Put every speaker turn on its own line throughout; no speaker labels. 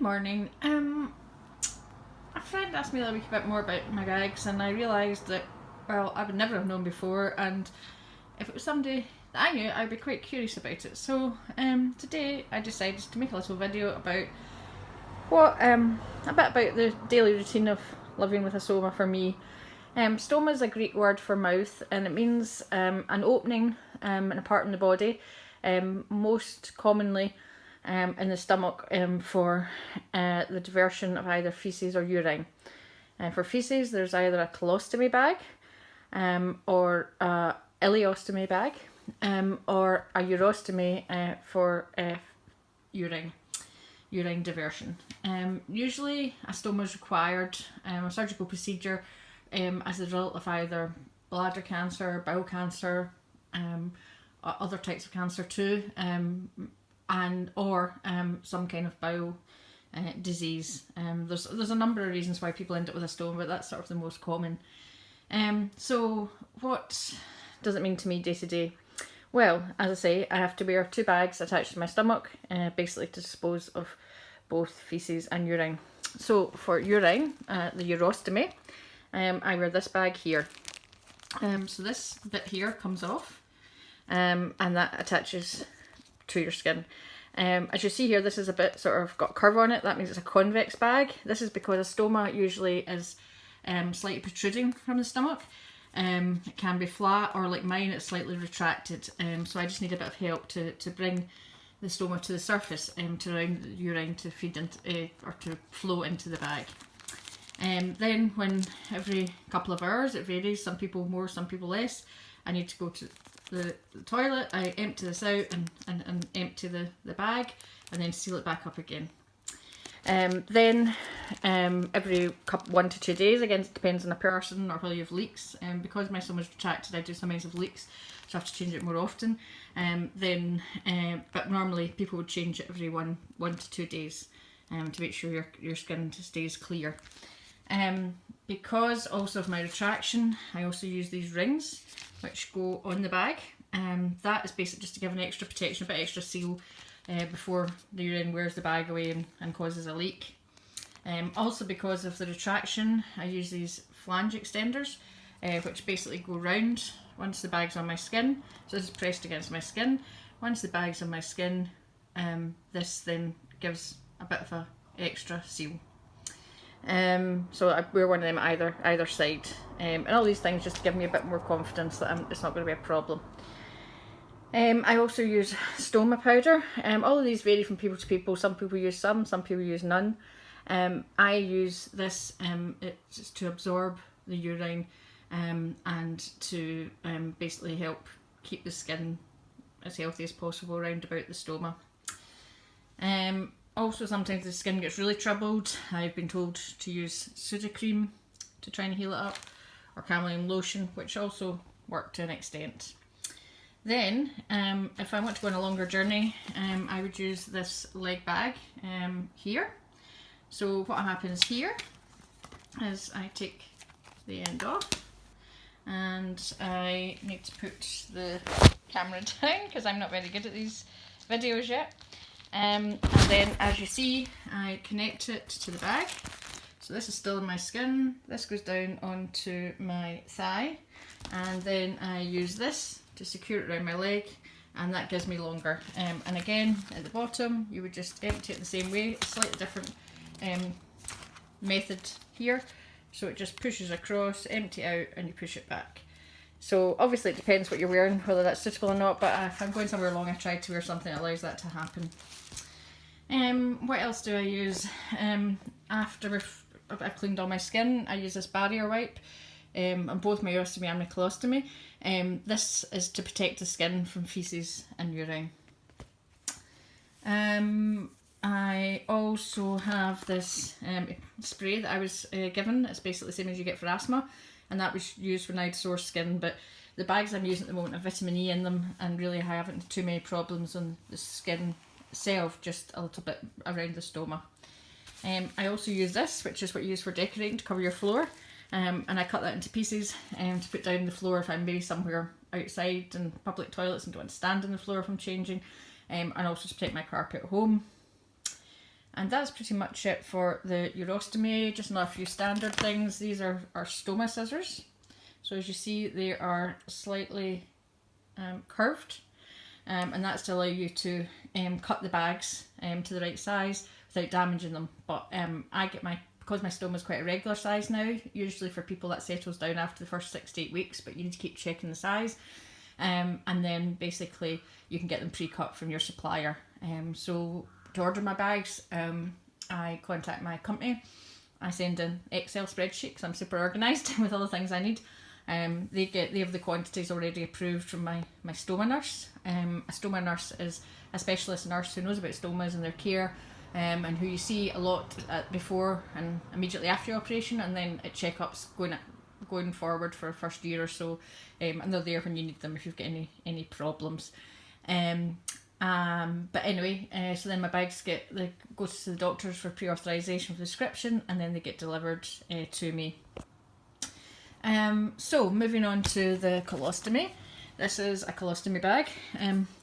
morning. A friend asked me a little bit more about my bags, and I realised that, well, I would never have known before, and if it was somebody that I knew, I'd be quite curious about it. So today I decided to make a little video about a bit about the daily routine of living with a stoma for me. Stoma is a Greek word for mouth, and it means an opening in a part in the body, most commonly in the stomach, for the diversion of either faeces or urine. For faeces, there's either a colostomy bag or a ileostomy bag, or a urostomy for urine diversion. Usually a stoma is required, a surgical procedure, as a result of either bladder cancer, bowel cancer, other types of cancer too, or some kind of bowel disease. There's a number of reasons why people end up with a stoma, but that's sort of the most common. So what does it mean to me day to day? Well, as I say, I have to wear 2 bags attached to my stomach, basically to dispose of both faeces and urine. So for urine, the urostomy, I wear this bag here. So this bit here comes off, and that attaches to your skin. As you see here, this is a bit sort of got a curve on it. That means it's a convex bag. This is because a stoma usually is slightly protruding from the stomach. It can be flat, or like mine, it's slightly retracted. So I just need a bit of help to bring the stoma to the surface, to allow the urine to feed into or to flow into the bag. Then when every couple of hours, it varies, some people more, some people less, I need to go to the toilet. I empty this out and empty the bag, and then seal it back up again. Then every 1 to 2 days, again it depends on the person or whether you have leaks. Because my stomach is retracted, I do sometimes have leaks, so I have to change it more often. But normally people would change it every 1 to 2 days, to make sure your skin stays clear. Because also of my retraction, I also use these rings which go on the bag. That is basically just to give an extra protection, a bit extra seal, before the urine wears the bag away and causes a leak. Also because of the retraction, I use these flange extenders, which basically go round once the bag's on my skin. So this is pressed against my skin. Once the bag's on my skin, this then gives a bit of a extra seal. So I wear one of them either side, and all these things just to give me a bit more confidence that it's not going to be a problem. I also use stoma powder. All of these vary from people to people. Some people use some people use none. I use this, it's to absorb the urine, and to basically help keep the skin as healthy as possible around about the stoma. Also, sometimes the skin gets really troubled. I've been told to use Sudocrem to try and heal it up, or camelline lotion, which also work to an extent. Then, if I want to go on a longer journey, I would use this leg bag here. So what happens here is I take the end off, and I need to put the camera down because I'm not very good at these videos yet. And then, as you see, I connect it to the bag. So this is still in my skin. This goes down onto my thigh, and then I use this to secure it around my leg, and that gives me longer. And again, at the bottom, you would just empty it the same way. A slightly different method here. So it just pushes across, empty out, and you push it back. So obviously it depends what you're wearing, whether that's suitable or not, but if I'm going somewhere long, I try to wear something that allows that to happen. What else do I use? After I've cleaned all my skin, I use this barrier wipe on both my urostomy and my colostomy. This is to protect the skin from faeces and urine. I also have this spray that I was given. It's basically the same as you get for asthma, and that was used when I had sore skin, but the bags I'm using at the moment have vitamin E in them, and really I haven't had too many problems on the skin itself, just a little bit around the stoma. I also use this, which is what you use for decorating, to cover your floor, and I cut that into pieces to put down the floor if I'm maybe somewhere outside in public toilets and don't want to stand on the floor if I'm changing, and also to protect my carpet at home. And that's pretty much it for the urostomy. Just not a few standard things. These are our stoma scissors. So as you see, they are slightly curved, and that's to allow you to cut the bags to the right size without damaging them. But I get because my stoma is quite a regular size now, usually for people that settles down after the first 6 to 8 weeks, but you need to keep checking the size. And then basically you can get them pre-cut from your supplier. So to order my bags, I contact my company. I send an Excel spreadsheet because I'm super organised with all the things I need. They have the quantities already approved from my stoma nurse. A stoma nurse is a specialist nurse who knows about stomas and their care, and who you see a lot before and immediately after your operation, and then at checkups going forward for the first year or so, and they're there when you need them if you've got any problems. But anyway, so then my bags go to the doctors for pre-authorisation for the prescription, and then they get delivered to me. So moving on to the colostomy. This is a colostomy bag.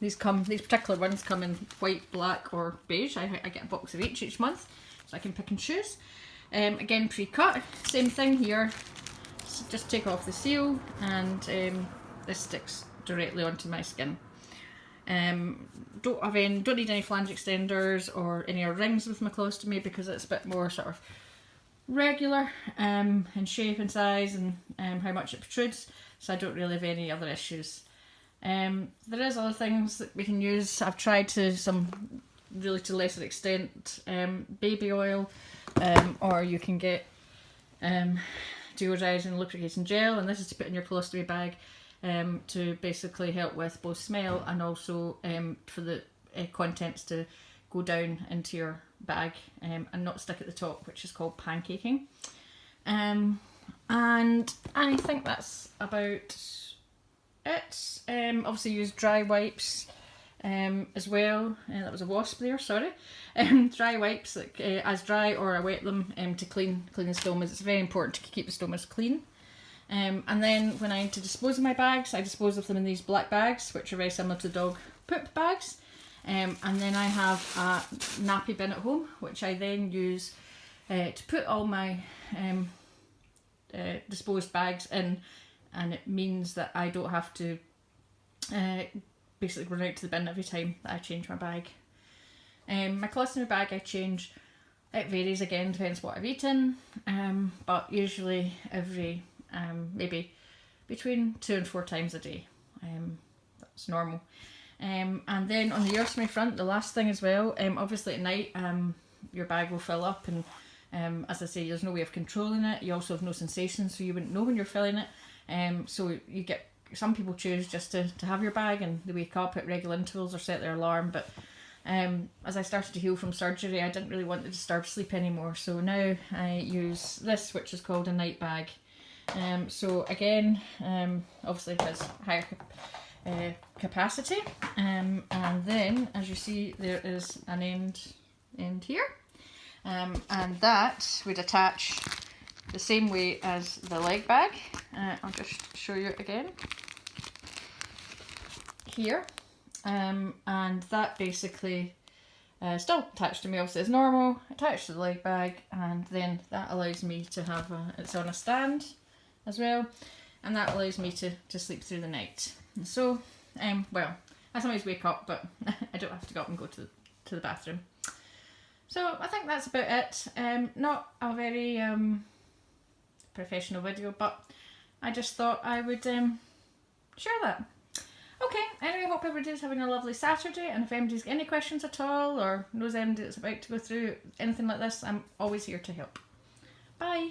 These particular ones come in white, black or beige. I get a box of each month, so I can pick and choose. Again, pre-cut, same thing here. So just take off the seal, and this sticks directly onto my skin. Don't need any flange extenders or any rings with my colostomy because it's a bit more sort of regular in shape and size and how much it protrudes, so I don't really have any other issues. There is other things that we can use. I've tried to to lesser extent, baby oil, or you can get deodorizing lubricating gel, and this is to put in your colostomy bag to basically help with both smell and also for the contents to go down into your bag and not stick at the top, which is called pancaking. And I think that's about it. Obviously use dry wipes as well. That was a wasp there, sorry. Dry wipes, as dry, or I wet them to clean the stomas. It's very important to keep the stomas clean. And then when I need to dispose of my bags, I dispose of them in these black bags, which are very similar to dog poop bags. And then I have a nappy bin at home, which I then use to put all my disposed bags in, and it means that I don't have to basically run out to the bin every time that I change my bag. My colostomy bag I change, it varies again, depends what I've eaten, but usually every maybe between 2 and 4 times a day. That's normal. And then on the urostomy front, the last thing as well, obviously at night your bag will fill up, and as I say, there's no way of controlling it. You also have no sensation, so you wouldn't know when you're filling it. So you get, some people choose just to have your bag and they wake up at regular intervals or set their alarm, but as I started to heal from surgery, I didn't really want to disturb sleep anymore, so now I use this, which is called a night bag. So again, obviously it has higher capacity, and then as you see there is an end here, and that would attach the same way as the leg bag. I'll just show you again here, and that basically still attached to me obviously as normal, attached to the leg bag, and then that allows me to have it's on a stand as well, and that allows me to sleep through the night. So well, I sometimes wake up, but I don't have to go up and go to the bathroom. So I think that's about it. Not a very professional video, but I just thought I would share that. Okay, anyway, I hope everybody's having a lovely Saturday, and if anybody's got any questions at all or knows anybody that's about to go through anything like this, I'm always here to help. Bye!